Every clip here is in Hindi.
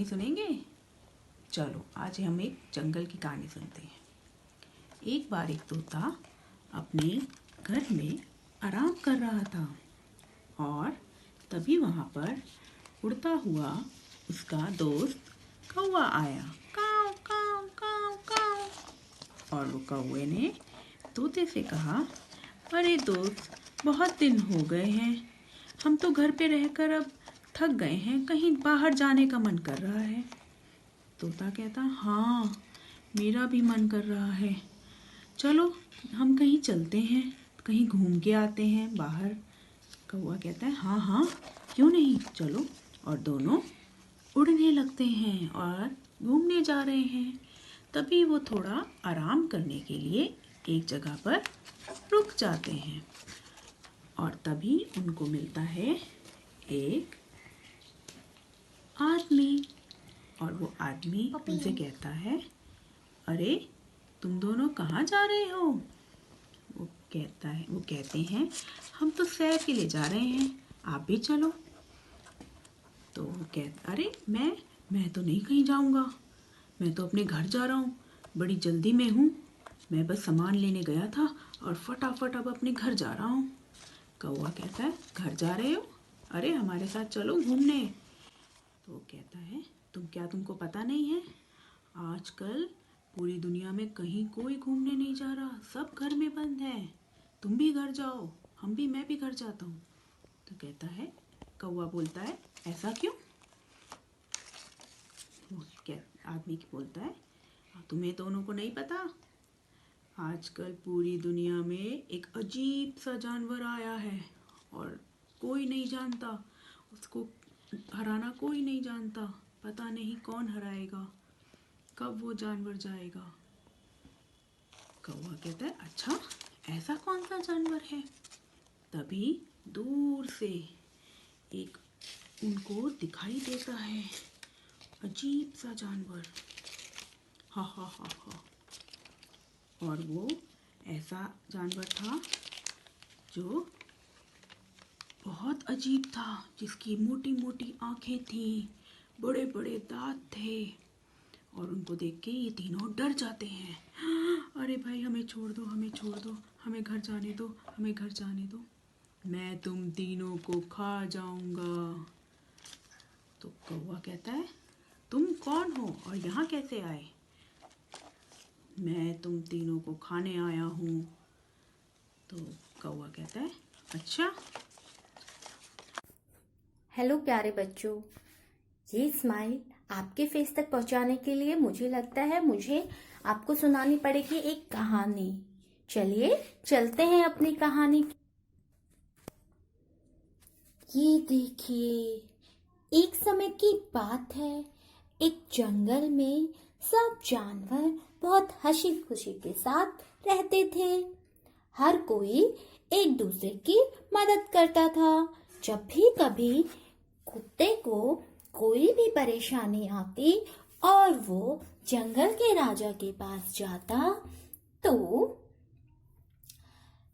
कहानी सुनेंगे? चलो आज हम एक जंगल की कहानी सुनते हैं। एक बार एक तोता अपने घर में आराम कर रहा था और तभी वहाँ पर उड़ता हुआ उसका दोस्त कौवा आया। काव काव काव काव। और वो कौवे ने तोते से कहा, अरे दोस्त, बहुत दिन हो गए हैं, हम तो घर पे रहकर अब थक गए हैं, कहीं बाहर जाने का मन कर रहा है। तोता कहता, हाँ मेरा भी मन कर रहा है, चलो हम कहीं चलते हैं, कहीं घूम के आते हैं बाहर। कौवा कहता है, हाँ हाँ क्यों नहीं, चलो। और दोनों उड़ने लगते हैं और घूमने जा रहे हैं। तभी वो थोड़ा आराम करने के लिए एक जगह पर रुक जाते हैं और तभी उनको मिलता है एक आदमी। और वो आदमी उनसे कहता है, अरे तुम दोनों कहाँ जा रहे हो? वो कहते हैं, हम तो सैर के लिए जा रहे हैं, आप भी चलो। तो वो कहता, अरे मैं तो नहीं कहीं जाऊँगा, मैं तो अपने घर जा रहा हूँ, बड़ी जल्दी में हूँ, मैं बस सामान लेने गया था और फटाफट अब अपने घर जा रहा हूँ। कौवा कहता है, घर जा रहे हो? अरे हमारे साथ चलो घूमने। तो वो कहता है, तुमको पता नहीं है, आजकल पूरी दुनिया में कहीं कोई घूमने नहीं जा रहा, सब घर में बंद है, तुम भी घर जाओ, मैं भी घर जाता हूँ। तो कहता है, कौवा बोलता है, ऐसा क्यों? आदमी बोलता है, तुम्हें दोनों को नहीं पता, आजकल पूरी दुनिया में एक अजीब सा जानवर आया है और कोई नहीं जानता, उसको हराना कोई नहीं जानता, पता नहीं कौन हराएगा, कब वो जानवर जाएगा। कौवा कहता है, अच्छा ऐसा कौन सा जानवर है? तभी दूर से एक उनको दिखाई देता है अजीब सा जानवर। हा हा हा हा। और वो ऐसा जानवर था जो बहुत अजीब था, जिसकी मोटी मोटी आंखें थीं, बड़े बड़े दांत थे। और उनको देख के ये तीनों डर जाते हैं। अरे भाई हमें छोड़ दो, हमें छोड़ दो, हमें घर जाने दो, हमें घर जाने दो, मैं तुम तीनों को खा जाऊंगा। तो कौवा कहता है, तुम कौन हो और यहाँ कैसे आए? मैं तुम तीनों को खाने आया हूँ। तो कौवा कहता है, अच्छा। हेलो प्यारे बच्चों, ये स्माइल आपके फेस तक पहुंचाने के लिए मुझे लगता है मुझे आपको सुनानी पड़ेगी एक कहानी। चलिए चलते हैं अपनी कहानी। ये देखिए, एक समय की बात है, एक जंगल में सब जानवर बहुत हंसी खुशी के साथ रहते थे। हर कोई एक दूसरे की मदद करता था। जब भी कभी कुत्ते को कोई भी परेशानी आती और वो जंगल के राजा के पास जाता, तो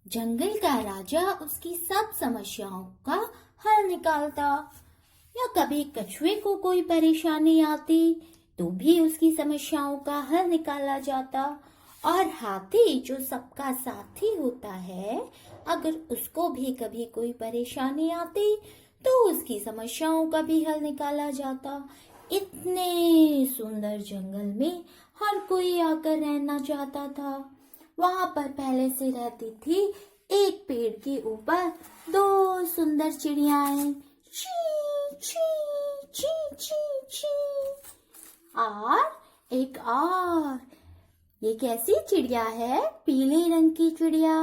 जंगल का राजा उसकी सब समस्याओं का हल निकालता। या कभी कछुए को कोई परेशानी आती तो भी उसकी समस्याओं का हल निकाला जाता। और हाथी जो सबका साथी होता है, अगर उसको भी कभी कोई परेशानी आती तो उसकी समस्याओं का भी हल निकाला जाता। इतने सुंदर जंगल में हर कोई आकर रहना चाहता था। वहां पर पहले से रहती थी एक पेड़ के ऊपर दो सुंदर चिड़ियाएं, ची ची ची ची ची। और एक और, ये कैसी चिड़िया है? पीले रंग की चिड़िया।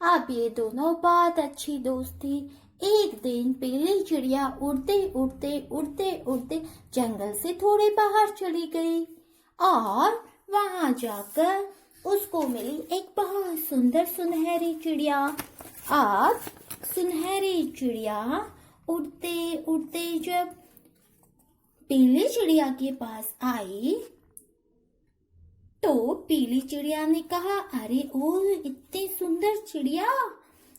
अब ये दोनों बहुत अच्छी दोस्त थी। एक दिन पीली चिड़िया उड़ते उड़ते उड़ते उड़ते जंगल से थोड़े बाहर चली गई और वहां जाकर उसको मिली एक बहुत सुंदर सुनहरी चिड़िया। अब सुनहरी चिड़िया उड़ते उड़ते जब पीली चिड़िया के पास आई तो पीली चिड़िया ने कहा, अरे ओ इतनी सुंदर चिड़िया,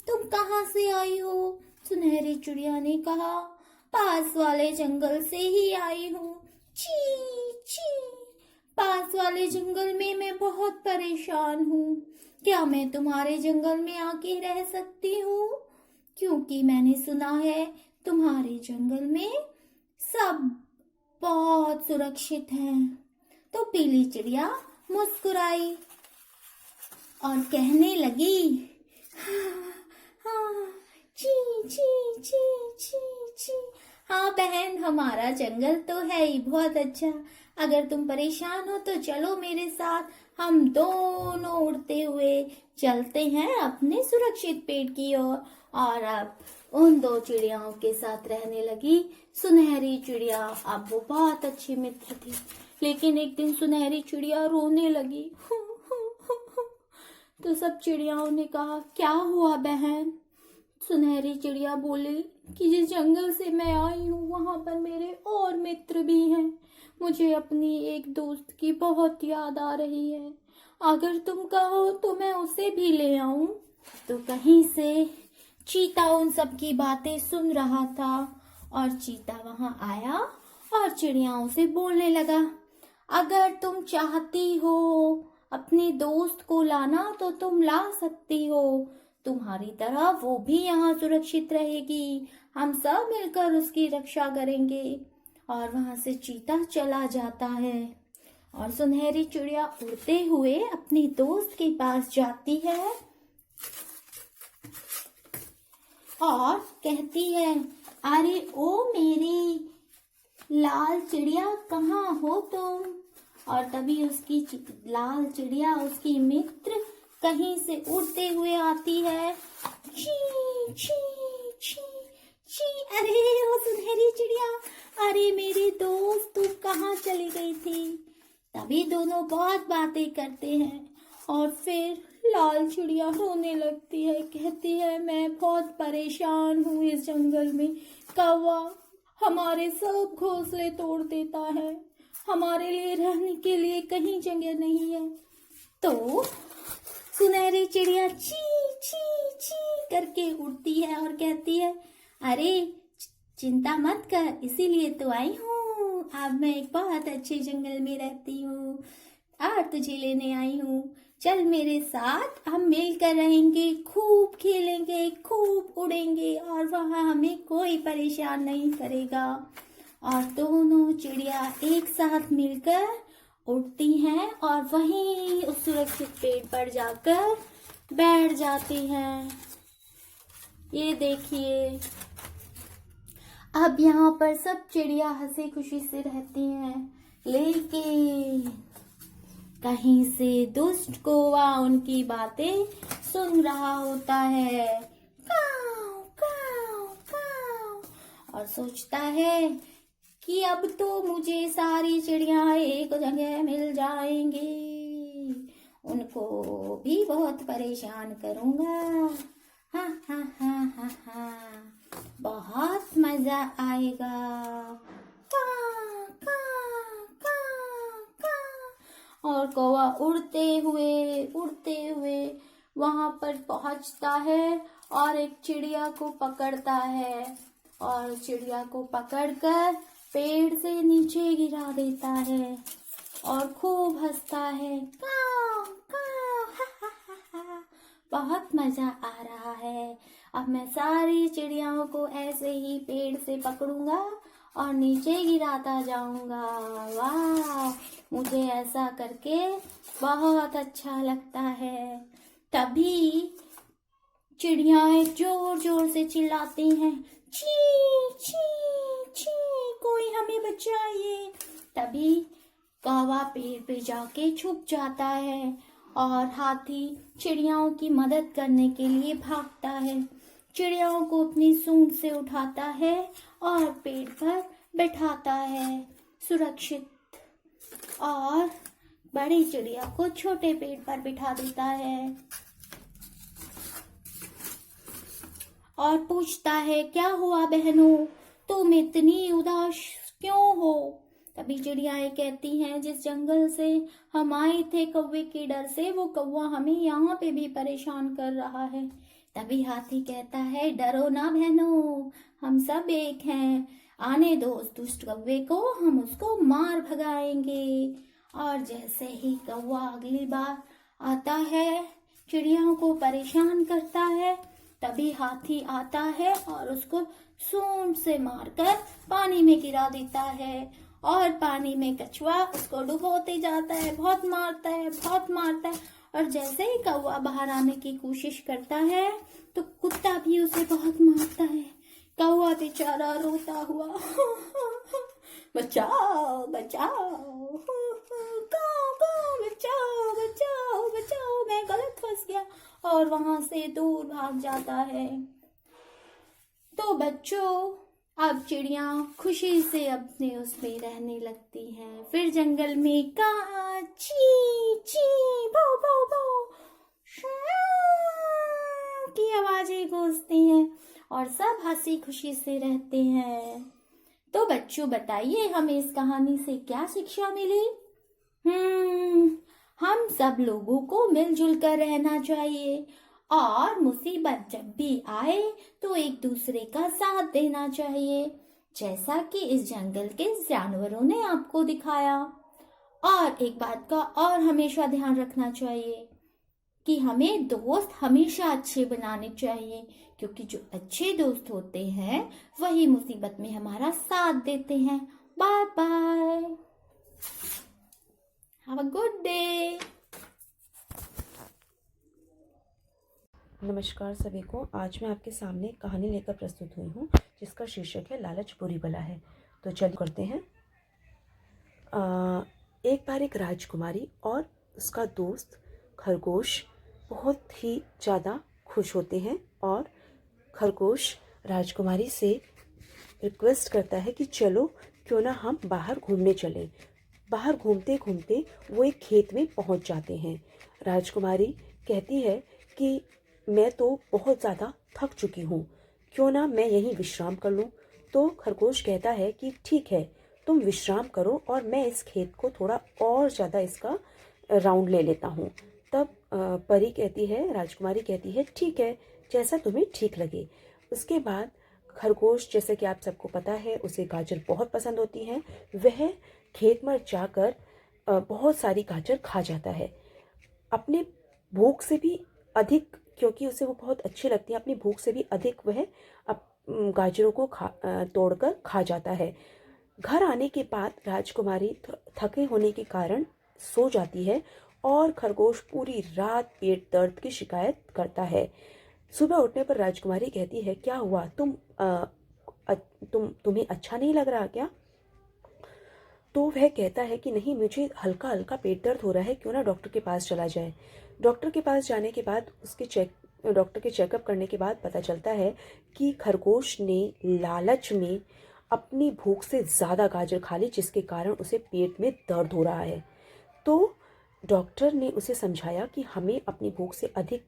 तुम कहाँ से आई हो? सुनहरी चिड़िया ने कहा, पास वाले जंगल से ही आई हूँ, ची ची, पास वाले जंगल में मैं बहुत परेशान हूँ। क्या मैं तुम्हारे जंगल में आके रह सकती हूँ? क्योंकि मैंने सुना है तुम्हारे जंगल में सब बहुत सुरक्षित हैं। तो पीली चिड़िया मुस्कुराई और कहने लगी, हाँ, हाँ, ची ची ची ची ची। हाँ बहन, हमारा जंगल तो है ही बहुत अच्छा। अगर तुम परेशान हो तो चलो मेरे साथ, हम दोनों उड़ते हुए चलते हैं अपने सुरक्षित पेड़ की ओर। और अब उन दो चिड़ियाओं के साथ रहने लगी सुनहरी चिड़िया। अब वो बहुत अच्छी मित्र थी, लेकिन एक दिन सुनहरी चिड़िया रोने लगी। तो सब चिड़ियाओं ने कहा, क्या हुआ बहन? सुनहरी चिड़िया बोली कि जिस जंगल से मैं आई हूँ वहां पर मेरे और मित्र भी हैं। मुझे अपनी एक दोस्त की बहुत याद आ रही है। अगर तुम कहो तो मैं उसे भी ले आऊं। तो कहीं से चीता उन सब की बातें सुन रहा था और चीता वहां आया और चिड़ियाओं से बोलने लगा, अगर तुम चाहती हो अपनी दोस्त को लाना तो तुम ला सकती हो। तुम्हारी तरह वो भी यहाँ सुरक्षित रहेगी। हम सब मिलकर उसकी रक्षा करेंगे। और वहां से चीता चला जाता है और सुनहरी चिड़िया उड़ते हुए अपनी दोस्त के पास जाती है और कहती है, अरे ओ मेरी लाल चिड़िया, कहाँ हो तुम? और तभी उसकी लाल चिड़िया, उसकी मित्र कहीं से उड़ते हुए आती है। ची ची ची ची, अरे ओ सुनहरी चिड़िया, अरे मेरी दोस्त तुम कहाँ चली गई थी? तभी दोनों बहुत बातें करते हैं और फिर लाल चिड़िया रोने लगती है, कहती है, मैं बहुत परेशान हूँ इस जंगल में। कौवा हमारे सब घोंसले तोड़ देता है, हमारे लिए रहने के लिए कहीं जगह नहीं है। तो सुनहरी चिड़िया ची ची ची करके उड़ती है और कहती है, अरे चिंता मत कर, इसीलिए तो आई हूँ। अब मैं एक बहुत अच्छे जंगल में रहती हूँ और तुझे लेने आई हूँ। चल मेरे साथ, हम मिलकर रहेंगे, खूब खेलेंगे, खूब उड़ेंगे और वहाँ हमें कोई परेशान नहीं करेगा। और दोनों चिड़िया एक साथ मिलकर उड़ती हैं और वहीं उस सुरक्षित पेड़ पर जाकर बैठ जाती हैं। ये देखिए, अब यहाँ पर सब चिड़िया हंसी खुशी से रहती हैं, लेकिन कहीं से दुष्ट कौवा उनकी बातें सुन रहा होता है। काऊ काऊ काऊ, और सोचता है कि अब तो मुझे सारी चिड़िया एक जगह मिल जाएंगी, उनको भी बहुत परेशान करूंगा। हा हा हा हा हा, बहुत मजा आएगा। का का का का। और कौवा उड़ते हुए वहां पर पहुंचता है और एक चिड़िया को पकड़ता है और चिड़िया को पकड़कर पेड़ से नीचे गिरा देता है और खूब हंसता है। काऊ काऊ हा हा हा हा, बहुत मजा आ रहा है। अब मैं सारी चिड़ियाओं को ऐसे ही पेड़ से पकड़ूंगा और नीचे गिराता जाऊंगा। वाह, मुझे ऐसा करके बहुत अच्छा लगता है। तभी चिड़ियाएं जोर जोर से चिल्लाती हैं, ची ची ची, कोई हमें बचाइए। तभी कौवा पेड़ पे जाके छुप जाता है और हाथी चिड़ियाओं की मदद करने के लिए भागता है। चिड़ियाओं को अपनी सूंड से उठाता है और पेड़ पर बैठाता है सुरक्षित, और बड़ी चिड़िया को छोटे पेड़ पर बिठा देता है और पूछता है, क्या हुआ बहनों, तुम इतनी उदास क्यों हो? तभी चिड़ियाएं कहती हैं, जिस जंगल से हम आए थे कौवे के डर से, वो कौवा हमें यहाँ पे भी परेशान कर रहा है। तभी हाथी कहता है, डरो ना बहनों, हम सब एक हैं। आने दो उस दुष्ट कौवे को, हम उसको मार भगाएंगे। और जैसे ही कौवा अगली बार आता है, चिड़ियाओं को परेशान करता है, तभी हाथी आता है और उसको सूंड से मारकर पानी में गिरा देता है। और पानी में कछुआ उसको डुबोते जाता है, बहुत मारता है, बहुत मारता है। और जैसे ही कौवा बाहर आने की कोशिश करता है तो कुत्ता भी उसे बहुत मारता है। कौवा बेचारा रोता हुआ बचाओ बचाओ, काऊ काऊ, बचाओ बचाओ बचाओ, मैं गलत फंस गया, और वहां से दूर भाग जाता है। तो बच्चों, अब चिड़िया खुशी से अपने उसमें रहने लगती हैं। फिर जंगल में का ची ची भो भो भो की आवाजें गूंजती हैं और सब हंसी खुशी से रहते हैं। तो बच्चों बताइए, हमें इस कहानी से क्या शिक्षा मिली? हम सब लोगों को मिलजुल कर रहना चाहिए और मुसीबत जब भी आए तो एक दूसरे का साथ देना चाहिए, जैसा कि इस जंगल के जानवरों ने आपको दिखाया। और एक बात का और हमेशा ध्यान रखना चाहिए कि हमें दोस्त हमेशा अच्छे बनाने चाहिए, क्योंकि जो अच्छे दोस्त होते हैं वही मुसीबत में हमारा साथ देते हैं। Bye bye, have a good day. नमस्कार सभी को। आज मैं आपके सामने कहानी लेकर प्रस्तुत हुई हूँ जिसका शीर्षक है लालच बुरी बला है। तो चलिए करते हैं। एक बार एक राजकुमारी और उसका दोस्त खरगोश बहुत ही ज़्यादा खुश होते हैं और खरगोश राजकुमारी से रिक्वेस्ट करता है कि चलो क्यों ना हम बाहर घूमने चलें। बाहर घूमते घूमते वो एक खेत में पहुंच जाते हैं। राजकुमारी कहती है कि मैं तो बहुत ज़्यादा थक चुकी हूँ, क्यों ना मैं यहीं विश्राम कर लूँ। तो खरगोश कहता है कि ठीक है, तुम विश्राम करो और मैं इस खेत को थोड़ा और ज़्यादा इसका राउंड ले लेता हूँ। तब परी कहती है, राजकुमारी कहती है ठीक है, जैसा तुम्हें ठीक लगे। उसके बाद खरगोश, जैसे कि आप सबको पता है, उसे गाजर बहुत पसंद होती हैं। वह खेत में जाकर बहुत सारी गाजर खा जाता है। अपने भूख से भी अधिक, क्योंकि उसे वो बहुत अच्छी लगती है, अपनी भूख से भी अधिक वह गाजरों को तोड़कर खा जाता है। घर आने के बाद राजकुमारी थके होने के कारण सो जाती है और खरगोश पूरी रात पेट दर्द की शिकायत करता है। सुबह उठने पर राजकुमारी कहती है, क्या हुआ, तुम्हें अच्छा नहीं लग रहा क्या? तो वह कहता है कि नहीं, मुझे हल्का हल्का पेट दर्द हो रहा है, क्यों ना डॉक्टर के पास चला जाए। डॉक्टर के पास जाने के बाद डॉक्टर के चेकअप करने के बाद पता चलता है कि खरगोश ने लालच में अपनी भूख से ज़्यादा गाजर खा ली, जिसके कारण उसे पेट में दर्द हो रहा है। तो डॉक्टर ने उसे समझाया कि हमें अपनी भूख से अधिक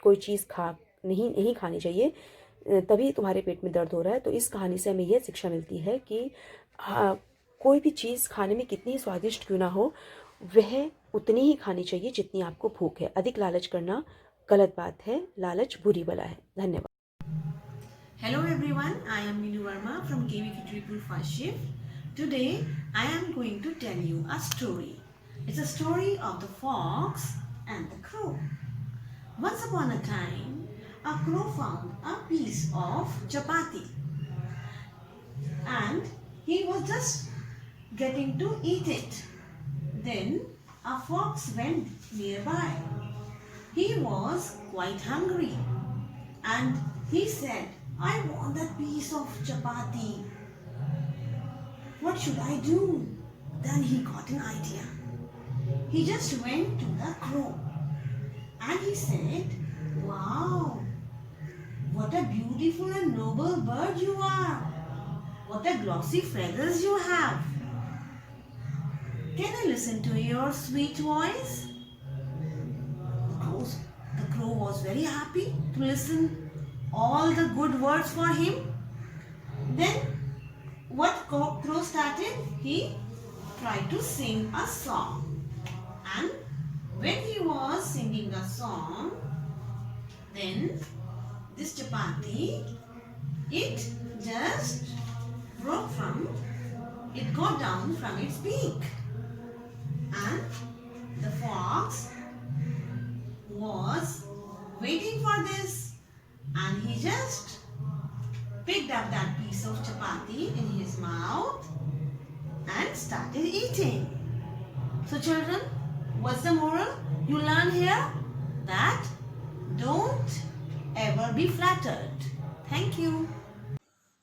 कोई चीज़ नहीं खानी चाहिए, तभी तुम्हारे पेट में दर्द हो रहा है। तो इस कहानी से हमें यह शिक्षा मिलती है कि कोई भी चीज़ खाने में कितनी स्वादिष्ट क्यों ना हो, वह उतनी ही खानी चाहिए जितनी आपको भूख है। अधिक लालच करना गलत बात है, लालच बुरी बला है। धन्यवाद। Hello everyone, I am Minu Verma from KV Kitripur First Shift. Today I am going to tell you a story. It's a story of the fox and the crow. Once upon a time, a crow found a piece of chapati and he was just getting to eat it. Then a fox went nearby. He was quite hungry and he said, I want that piece of chapati. What should I do? Then he got an idea. He just went to the crow and he said, wow, what a beautiful and noble bird you are. What a glossy feathers you have. Can I listen to your sweet voice? The crow was very happy to listen all the good words for him. Then what crow started? He tried to sing a song. And when he was singing a song, then this chapati, it just it got down from its beak, and the fox was waiting for this, and he just picked up that piece of chapati in his mouth and started eating. So children, what's the moral you learn here? That don't ever be flattered. Thank you.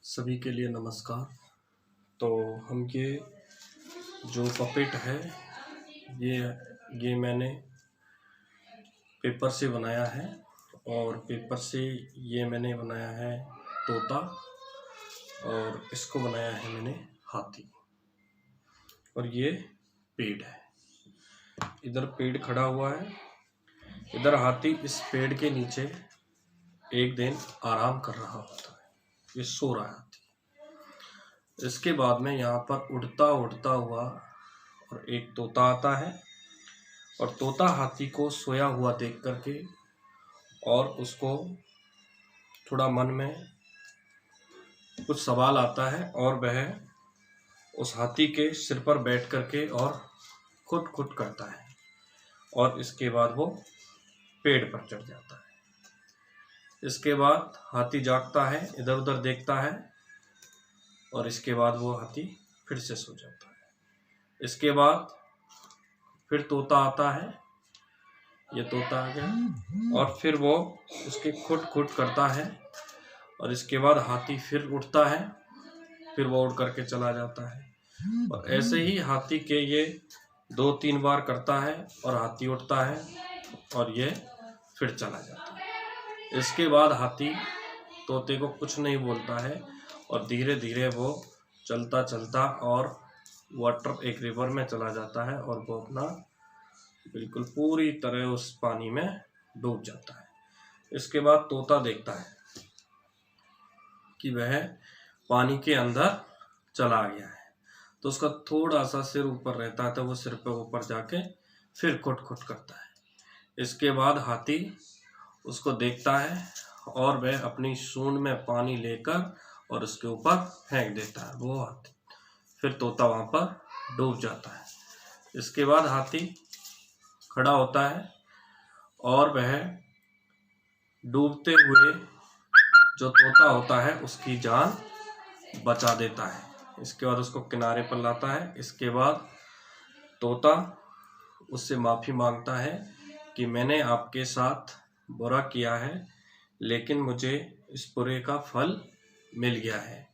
सभी के लिए नमस्कार। तो हम ये जो पपेट है ये मैंने पेपर से बनाया है, और पेपर से ये मैंने बनाया है तोता, और इसको बनाया है मैंने हाथी, और ये पेड़ है। इधर पेड़ खड़ा हुआ है, इधर हाथी इस पेड़ के नीचे एक दिन आराम कर रहा होता है, ये सो रहा है हाथी। इसके बाद में यहाँ पर उड़ता उड़ता हुआ और एक तोता आता है, और तोता हाथी को सोया हुआ देख करके और उसको थोड़ा मन में कुछ सवाल आता है, और वह उस हाथी के सिर पर बैठ करके और खुद खुद करता है, और इसके बाद वो पेड़ पर चढ़ जाता है। इसके बाद हाथी जागता है, इधर उधर देखता है, और इसके बाद वो हाथी फिर से सो जाता है। इसके बाद फिर तोता आता है, ये तोता आ गया, और फिर वो उसके खुद खुद करता है, और इसके बाद हाथी फिर उठता है, फिर वो उड़ करके चला जाता है। और ऐसे ही हाथी के ये 2-3 बार करता है, और हाथी उठता है और ये फिर चला जाता है। इसके बाद हाथी तोते को कुछ नहीं बोलता है, और धीरे धीरे वो चलता चलता और एक रिवर में चला जाता है, और वो अपना बिल्कुल पूरी तरह उस पानी में डूब जाता है। इसके बाद तोता देखता है कि वह पानी के अंदर चला गया है, तो उसका थोड़ा सा सिर ऊपर रहता है, तो वो सिर पे ऊपर जाके फिर खुट खुट करता है। इसके बाद हाथी उसको देखता है, और वह अपनी सूंड में पानी लेकर और उसके ऊपर फेंक देता है। वो हाथी फिर तोता वहाँ पर डूब जाता है। इसके बाद हाथी खड़ा होता है, और वह डूबते हुए जो तोता होता है उसकी जान बचा देता है। इसके बाद उसको किनारे पर लाता है। इसके बाद तोता उससे माफ़ी मांगता है कि मैंने आपके साथ बुरा किया है, लेकिन मुझे इस बुरे का फल मिल गया है।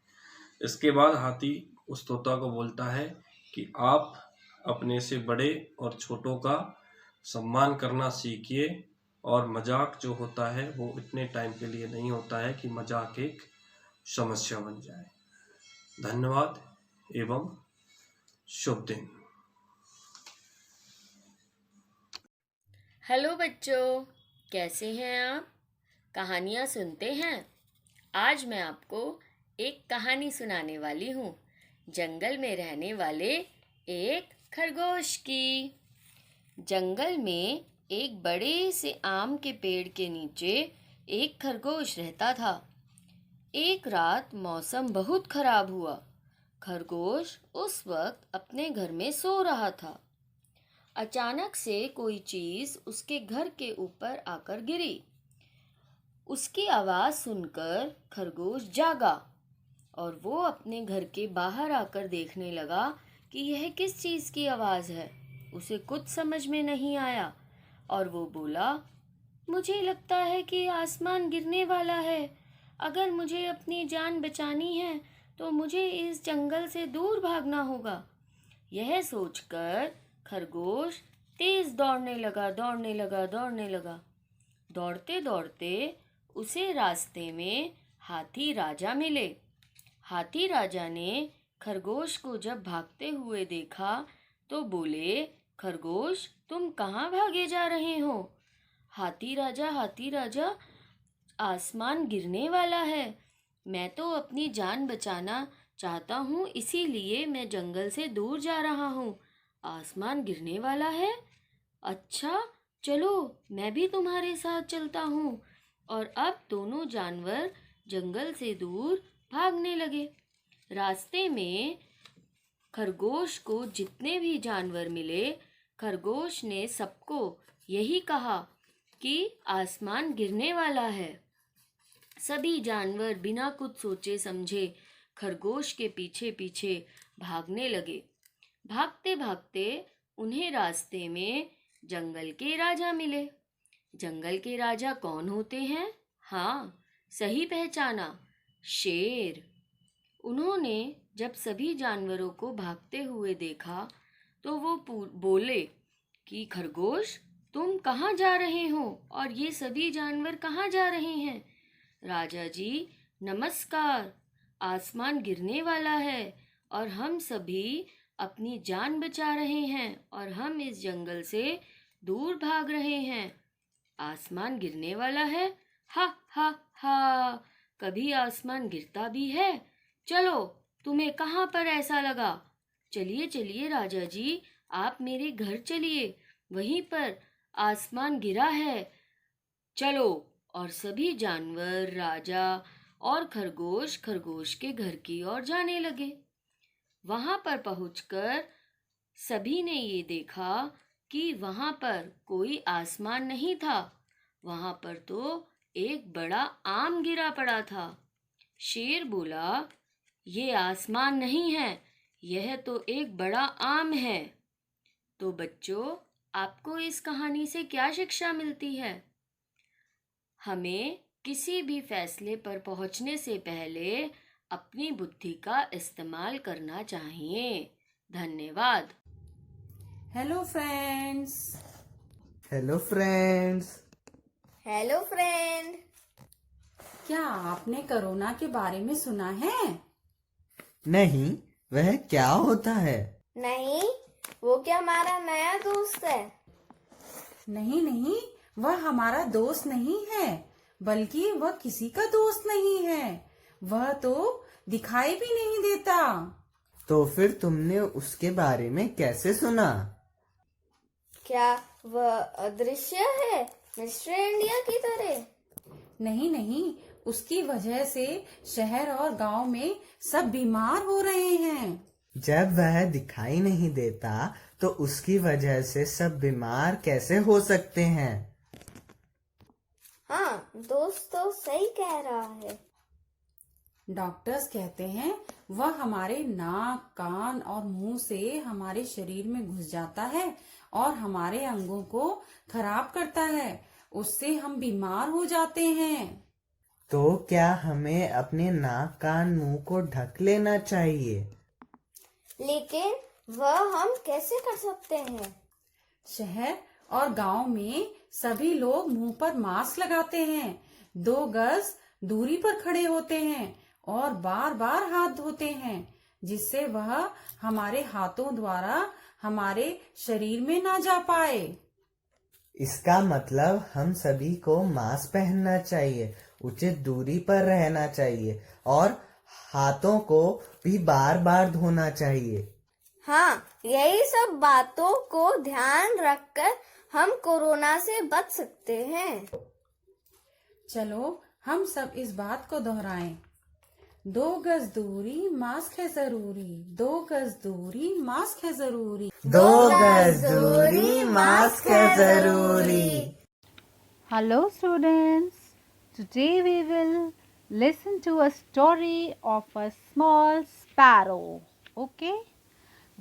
इसके बाद हाथी उस तोता को बोलता है कि आप अपने से बड़े और छोटों का सम्मान करना सीखिए, और मजाक जो होता है वो इतने टाइम के लिए नहीं होता है कि मजाक एक समस्या बन जाए। धन्यवाद एवं शुभ दिन। हेलो बच्चों, कैसे हैं आप? कहानियाँ सुनते हैं? आज मैं आपको एक कहानी सुनाने वाली हूँ, जंगल में रहने वाले एक खरगोश की। जंगल में एक बड़े से आम के पेड़ के नीचे एक खरगोश रहता था। एक रात मौसम बहुत खराब हुआ। खरगोश उस वक्त अपने घर में सो रहा था। अचानक से कोई चीज़ उसके घर के ऊपर आकर गिरी। उसकी आवाज़ सुनकर खरगोश जागा, और वो अपने घर के बाहर आकर देखने लगा कि यह किस चीज़ की आवाज़ है। उसे कुछ समझ में नहीं आया, और वो बोला, मुझे लगता है कि आसमान गिरने वाला है। अगर मुझे अपनी जान बचानी है तो मुझे इस जंगल से दूर भागना होगा। यह सोचकर खरगोश तेज दौड़ने लगा। दौड़ते दौड़ते उसे रास्ते में हाथी राजा मिले। हाथी राजा ने खरगोश को जब भागते हुए देखा तो बोले, खरगोश तुम कहाँ भागे जा रहे हो? हाथी राजा, आसमान गिरने वाला है। मैं तो अपनी जान बचाना चाहता हूँ, इसीलिए मैं जंगल से दूर जा रहा हूँ। आसमान गिरने वाला है? अच्छा, चलो मैं भी तुम्हारे साथ चलता हूँ। और अब दोनों जानवर जंगल से दूर भागने लगे। रास्ते में खरगोश को जितने भी जानवर मिले, खरगोश ने सबको यही कहा कि आसमान गिरने वाला है। सभी जानवर बिना कुछ सोचे समझे खरगोश के पीछे पीछे भागने लगे। भागते भागते उन्हें रास्ते में जंगल के राजा मिले। जंगल के राजा कौन होते हैं? हाँ, सही पहचाना, शेर। उन्होंने जब सभी जानवरों को भागते हुए देखा तो वो बोले कि खरगोश, तुम कहाँ जा रहे हो और ये सभी जानवर कहाँ जा रहे हैं? राजा जी नमस्कार, आसमान गिरने वाला है और हम सभी अपनी जान बचा रहे हैं और हम इस जंगल से दूर भाग रहे हैं। आसमान गिरने वाला है? हा हा हा, कभी आसमान गिरता भी है? चलो, तुम्हें कहाँ पर ऐसा लगा? चलिए चलिए राजा जी, आप मेरे घर चलिए, वहीं पर आसमान गिरा है। चलो। और सभी जानवर राजा और खरगोश खरगोश के घर की ओर जाने लगे। वहां पर पहुंचकर सभी ने ये देखा कि वहां पर कोई आसमान नहीं था, वहां पर तो एक बड़ा आम गिरा पड़ा था। शेर बोला, ये आसमान नहीं है, यह तो एक बड़ा आम है। तो बच्चों, आपको इस कहानी से क्या शिक्षा मिलती है? हमें किसी भी फैसले पर पहुंचने से पहले अपनी बुद्धि का इस्तेमाल करना चाहिए। धन्यवाद। Hello friends. Hello friends. Hello friend. क्या आपने कोरोना के बारे में सुना है? नहीं, वह क्या होता है? नहीं, वो क्या हमारा नया दोस्त है? नहीं नहीं, वह हमारा दोस्त नहीं है, बल्कि वह किसी का दोस्त नहीं है। वह तो दिखाई भी नहीं देता। तो फिर तुमने उसके बारे में कैसे सुना? क्या वह अदृश्य है, मिस्टर इंडिया की तरह? नहीं नहीं, उसकी वजह से शहर और गांव में सब बीमार हो रहे हैं। जब वह दिखाई नहीं देता तो उसकी वजह से सब बीमार कैसे हो सकते हैं? हाँ, दोस्त तो सही कह रहा है। डॉक्टर्स कहते हैं वह हमारे नाक, कान और मुंह से हमारे शरीर में घुस जाता है और हमारे अंगों को खराब करता है। उससे हम बीमार हो जाते हैं। तो क्या हमें अपने नाक, कान, मुंह को ढक लेना चाहिए? लेकिन वह हम कैसे कर सकते हैं? शहर और गांव में सभी लोग मुंह पर मास्क लगाते हैं, 2 गज दूरी पर खड़े होते हैं और बार बार हाथ धोते हैं, जिससे वह हमारे हाथों द्वारा हमारे शरीर में ना जा पाए। इसका मतलब हम सभी को मास्क पहनना चाहिए, उचित दूरी पर रहना चाहिए और हाथों को भी बार बार धोना चाहिए। हाँ, यही सब बातों को ध्यान रखकर हम कोरोना से बच सकते हैं। चलो हम सब इस बात को दोहराएं। 2 गज दूरी, मास्क है जरूरी। 2 गज दूरी, मास्क है जरूरी। 2 गज दूरी, मास्क है जरूरी। Hello students, today we will listen to a story of a small sparrow. Okay,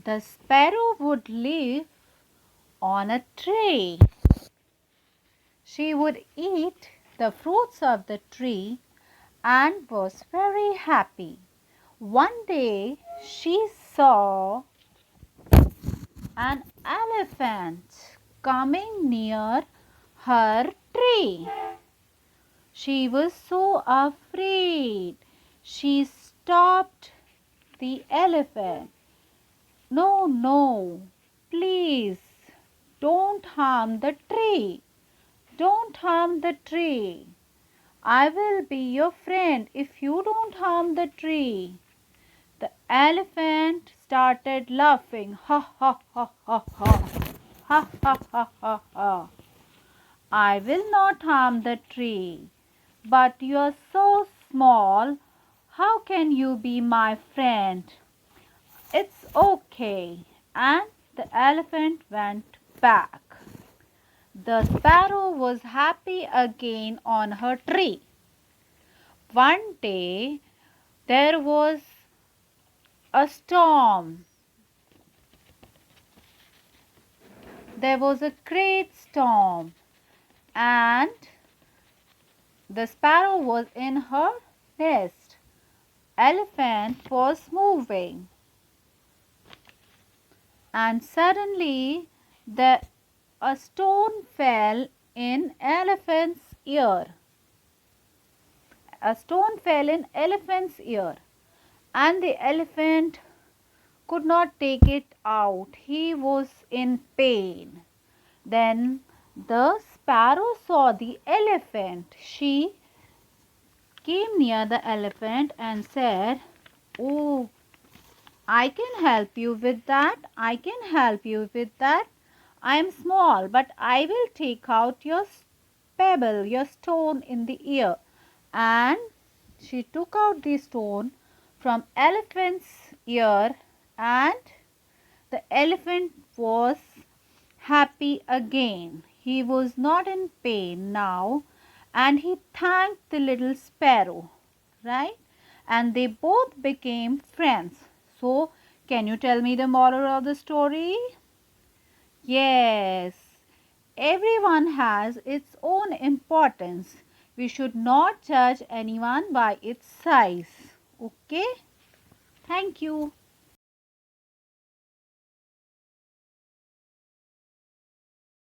the sparrow would live on a tree. She would eat the fruits of the tree and was very happy. One day she saw an elephant coming near her tree. She was so afraid. She stopped the elephant. No, no, please don't harm the tree. Don't harm the tree. I will be your friend if you don't harm the tree. The elephant started laughing. Ha ha ha ha ha. Ha ha ha ha ha. I will not harm the tree. But you are so small. How can you be my friend? It's okay. And the elephant went back. The sparrow was happy again on her tree. One day there was a storm. There was a great storm, and the sparrow was in her nest. Elephant was moving, and suddenly a stone fell in elephant's ear. A stone fell in elephant's ear, and the elephant could not take it out. He was in pain. Then the sparrow saw the elephant. She came near the elephant and said, "Oh, I can help you with that. I can help you with that. I am small, but I will take out your pebble, your stone in the ear." And she took out the stone from elephant's ear, and the elephant was happy again. He was not in pain now, and he thanked the little sparrow, right? And they both became friends. So, can you tell me the moral of the story? Yes, everyone has its own importance. We should not judge anyone by its size. Okay? Thank you.